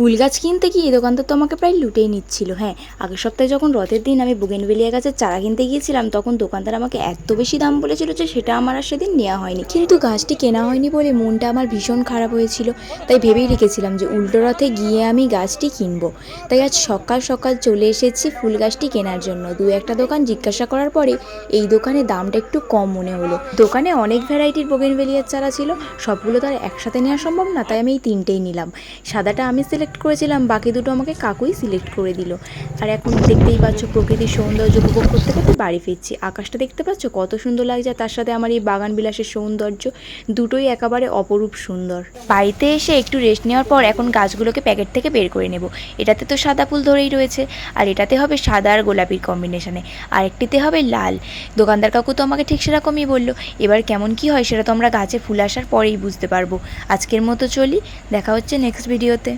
ফুল গাছ কিনতে গিয়ে এই দোকানদার তো আমাকে প্রায় লুটেই নিচ্ছিল। হ্যাঁ, আগের সপ্তাহে যখন রথের দিন আমি বুগেনভেলিয়া গাছের চারা কিনতে গিয়েছিলাম, তখন দোকানদার আমাকে এত বেশি দাম বলেছিল যে সেটা আমার আর সেদিন নেওয়া হয়নি। কিন্তু গাছটি কেনা হয়নি বলে মনটা আমার ভীষণ খারাপ হয়েছিল। তাই ভেবেই রেখেছিলাম যে উল্টো রথে গিয়ে আমি গাছটি কিনবো। তাই আজ সকাল সকাল চলে এসেছি ফুল গাছটি কেনার জন্য। দু একটা দোকান জিজ্ঞাসা করার পরে এই দোকানে দামটা একটু কম মনে হলো। দোকানে অনেক ভ্যারাইটির বুগেনভেলিয়ার চারা ছিল, সবগুলো তো আর একসাথে নেওয়া সম্ভব না, তাই আমি এই তিনটেই নিলাম। সাদাটা আমি সিলেক্ট করেছিলাম, বাকি দুটো আমাকে কাকুই সিলেক্ট করে দিল। আর এখন দেখতেই পাচ্ছ প্রকৃতির সৌন্দর্য উপভোগ করতে করতে বাড়ি ফিরছি। আকাশটা দেখতে পাচ্ছ কত সুন্দর লাগছে, তার সাথে আমার এই বাগান বিলাসের সৌন্দর্য, দুটোই একেবারে অপরূপ সুন্দর। বাড়িতে এসে একটু রেস্ট নেওয়ার পর এখন গাছগুলোকে প্যাকেট থেকে বের করে নেব। এটাতে তো সাদা ফুল ধরেই রয়েছে, আর এটাতে হবে সাদা আর গোলাপির কম্বিনেশনে, আর একটিতে হবে লাল। দোকানদার কাকু তো আমাকে ঠিক সেরকমই বললো। এবার কেমন কি হয় সেটা তো আমরা গাছে ফুল আসার পরেই বুঝতে পারবো। আজকের মতো চলি, দেখা হচ্ছে নেক্সট ভিডিওতে।